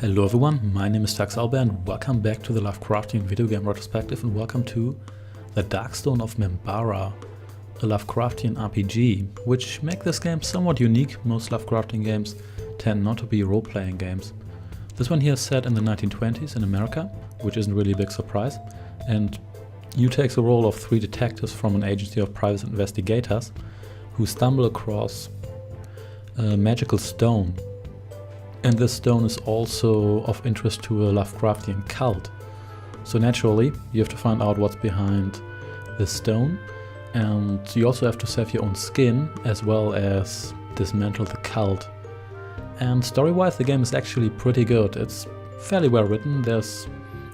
Hello everyone, my name is Taxalber and welcome back to the Lovecraftian Video Game Retrospective and welcome to The Darkstone of Mebara, a Lovecraftian RPG, which make this game somewhat unique. Most Lovecraftian games tend not to be role-playing games. This one here is set in the 1920s in America, which isn't really a big surprise, and you take the role of three detectives from an agency of private investigators who stumble across a magical stone. And this stone is also of interest to a Lovecraftian cult. So naturally, you have to find out what's behind this stone, and you also have to save your own skin as well as dismantle the cult. And story-wise, the game is actually pretty good. It's fairly well written. There's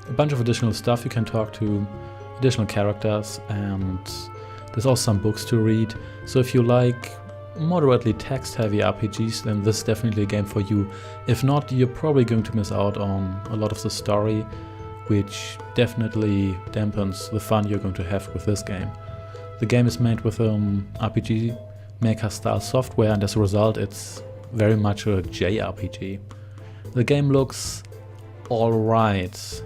a bunch of additional stuff you can talk to, additional characters, and there's also some books to read. So if you like moderately text-heavy RPGs, then this is definitely a game for you. If not, you're probably going to miss out on a lot of the story, which definitely dampens the fun you're going to have with this game. The game is made with RPG Maker style software, and as a result it's very much a JRPG. The game looks alright.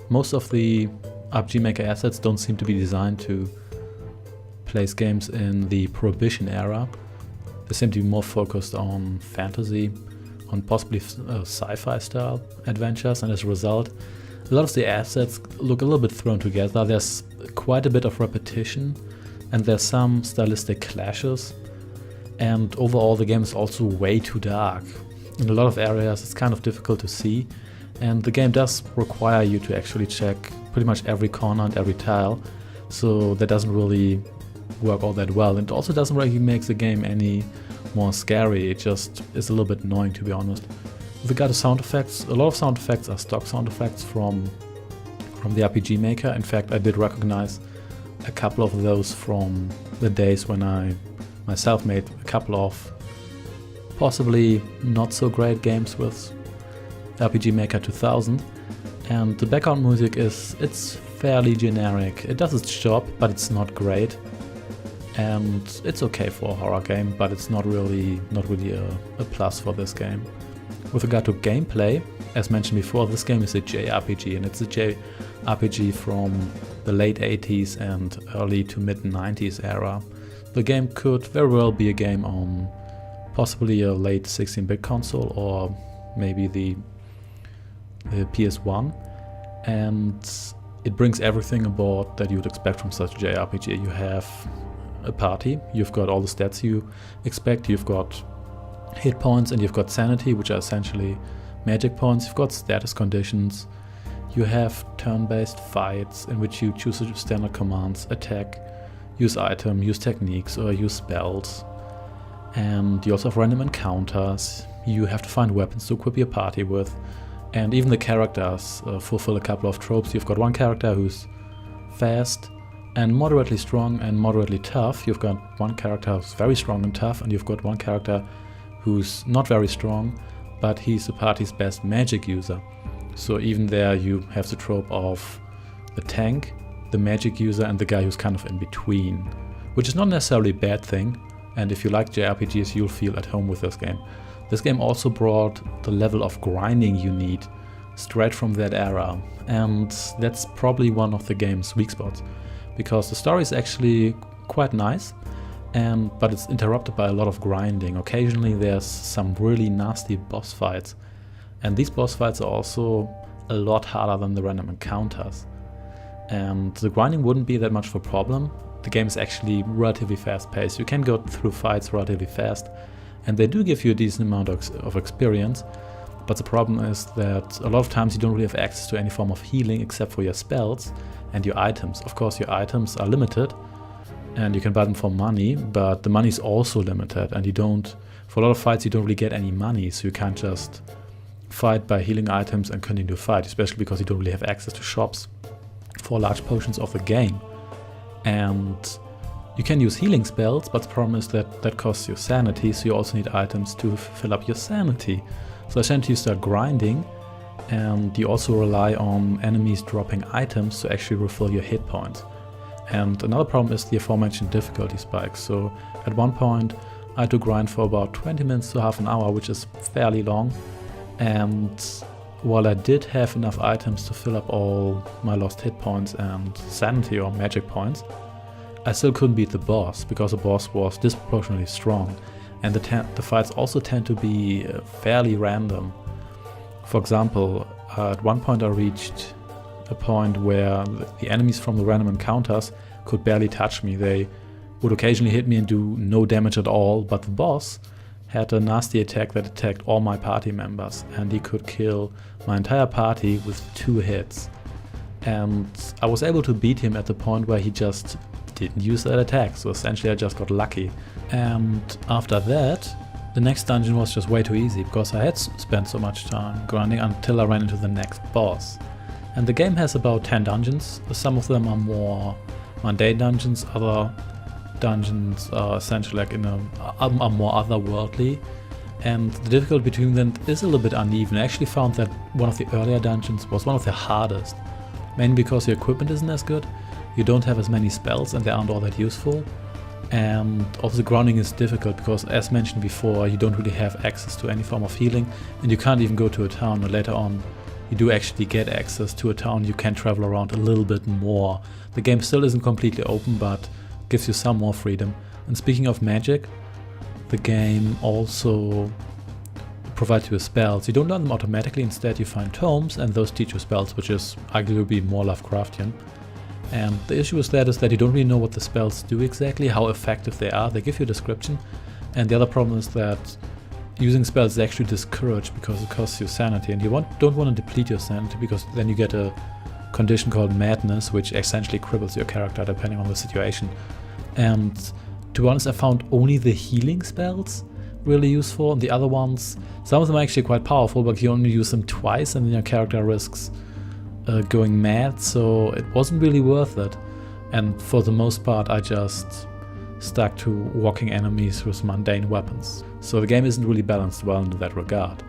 Most of the RPG Maker assets don't seem to be designed to place games in the Prohibition era. They seem to be more focused on fantasy, on possibly sci-fi style adventures, and as a result, a lot of the assets look a little bit thrown together. There's quite a bit of repetition, and there's some stylistic clashes, and overall the game is also way too dark. In a lot of areas it's kind of difficult to see, and the game does require you to actually check pretty much every corner and every tile, so that doesn't really work all that well. And it also doesn't really make the game any more scary. It just is a little bit annoying, to be honest. With regard to sound effects, a lot of sound effects are stock sound effects from the RPG Maker. In fact, I did recognize a couple of those from the days when I myself made a couple of possibly not so great games with RPG Maker 2000. And the background music it's fairly generic. It does its job, but it's not great. And it's okay for a horror game, but it's not really a plus for this game. With regard to gameplay, as mentioned before, this game is a JRPG, and it's a JRPG from the late 80s and early to mid 90s era. The game could very well be a game on possibly a late 16-bit console or maybe the PS1, and it brings everything aboard that you would expect from such a JRPG. You have a party, you've got all the stats you expect, you've got hit points and you've got sanity, which are essentially magic points, you've got status conditions, you have turn-based fights in which you choose standard commands, attack, use item, use techniques or use spells, and you also have random encounters. You have to find weapons to equip your party with, and even the characters fulfill a couple of tropes. You've got one character who's fast and moderately strong and moderately tough. You've got one character who's very strong and tough, and you've got one character who's not very strong, but he's the party's best magic user. So even there you have the trope of the tank, the magic user, and the guy who's kind of in between, which is not necessarily a bad thing, and if you like JRPGs you'll feel at home with this game. This game also brought the level of grinding you need straight from that era, and that's probably one of the game's weak spots, because the story is actually quite nice, but it's interrupted by a lot of grinding. Occasionally there's some really nasty boss fights, and these boss fights are also a lot harder than the random encounters. And the grinding wouldn't be that much of a problem. The game is actually relatively fast paced. You can go through fights relatively fast, and they do give you a decent amount of experience, but the problem is that a lot of times you don't really have access to any form of healing except for your spells and your items. Of course your items are limited and you can buy them for money, but the money is also limited, and for a lot of fights you don't really get any money, so you can't just fight by healing items and continue to fight, especially because you don't really have access to shops for large portions of the game. And you can use healing spells, but the problem is that costs you sanity, so you also need items to fill up your sanity. So essentially you start grinding, and you also rely on enemies dropping items to actually refill your hit points. And another problem is the aforementioned difficulty spikes. So at one point I had to grind for about 20 minutes to half an hour, which is fairly long, and while I did have enough items to fill up all my lost hit points and sanity or magic points, I still couldn't beat the boss, because the boss was disproportionately strong, and the fights also tend to be fairly random. For example, at one point I reached a point where the enemies from the random encounters could barely touch me. They would occasionally hit me and do no damage at all, but the boss had a nasty attack that attacked all my party members, and he could kill my entire party with 2 hits. And I was able to beat him at the point where he just didn't use that attack, so essentially I just got lucky. And after that, the next dungeon was just way too easy, because I had spent so much time grinding until I ran into the next boss. And the game has about 10 dungeons. Some of them are more mundane dungeons, other dungeons are essentially like are more otherworldly, and the difficulty between them is a little bit uneven. I actually found that one of the earlier dungeons was one of the hardest, mainly because your equipment isn't as good, you don't have as many spells and they aren't all that useful, and also the grounding is difficult because, as mentioned before, you don't really have access to any form of healing, and you can't even go to a town. Or later on you do actually get access to a town, you can travel around a little bit more. The game still isn't completely open, but gives you some more freedom. And speaking of magic, the game also provides you with spells. You don't learn them automatically, instead you find tomes and those teach you spells, which is arguably more Lovecraftian. And the issue with that is that you don't really know what the spells do exactly, how effective they are. They give you a description, and the other problem is that using spells is actually discouraged because it costs you sanity, and you don't want to deplete your sanity, because then you get a condition called madness, which essentially cripples your character depending on the situation. And to be honest, I found only the healing spells really useful, and the other ones, some of them are actually quite powerful, but you only use them twice and then your character risks going mad, so it wasn't really worth it. And for the most part I just stuck to walking enemies with mundane weapons. So the game isn't really balanced well in that regard.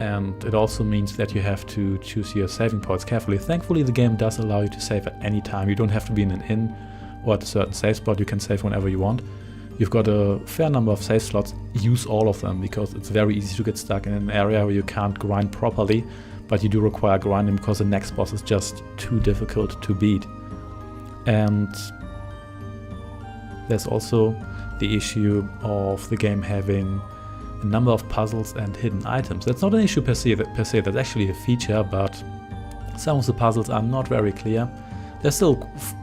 And it also means that you have to choose your saving points carefully. Thankfully the game does allow you to save at any time. You don't have to be in an inn or at a certain save spot, you can save whenever you want. You've got a fair number of save slots, use all of them, because it's very easy to get stuck in an area where you can't grind properly, but you do require grinding because the next boss is just too difficult to beat. And there's also the issue of the game having a number of puzzles and hidden items. That's not an issue per se, that's actually a feature, but some of the puzzles are not very clear. They're still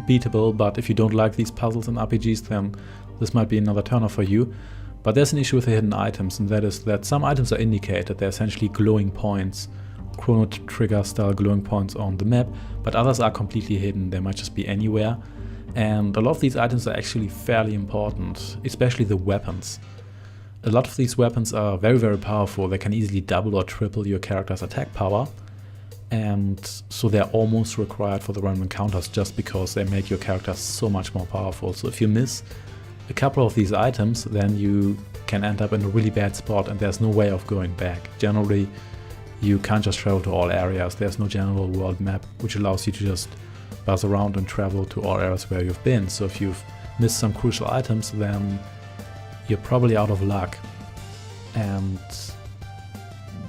beatable, but if you don't like these puzzles in RPGs, then this might be another turner for you. But there's an issue with the hidden items, and that is that some items are indicated. They're essentially glowing points, Chrono Trigger style glowing points on the map, but others are completely hidden. They might just be anywhere. And a lot of these items are actually fairly important, especially the weapons. A lot of these weapons are very, very powerful. They can easily double or triple your character's attack power. And so they're almost required for the random encounters, just because they make your character so much more powerful. So if you miss a couple of these items, then you can end up in a really bad spot and there's no way of going back. Generally, you can't just travel to all areas. There's no general world map which allows you to just buzz around and travel to all areas where you've been. So if you've missed some crucial items, then you're probably out of luck. And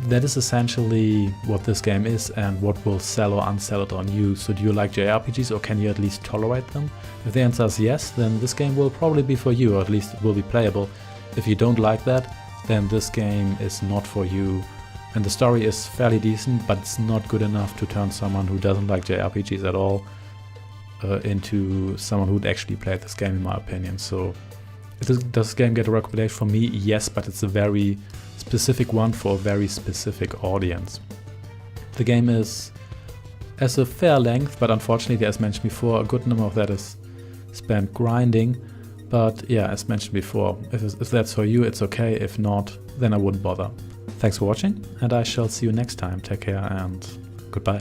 that is essentially what this game is and what will sell or unsell it on you. So do you like JRPGs, or can you at least tolerate them? If the answer is yes, then this game will probably be for you, or at least it will be playable. If you don't like that, then this game is not for you. And the story is fairly decent, but it's not good enough to turn someone who doesn't like JRPGs at all into someone who'd actually played this game, in my opinion. So does this game get a recommendation from me? Yes, but it's a very specific one for a very specific audience. The game has a fair length, but unfortunately, as mentioned before, a good number of that is spent grinding. But yeah, as mentioned before, if that's for you, it's okay. If not, then I wouldn't bother. Thanks for watching, and I shall see you next time. Take care and goodbye.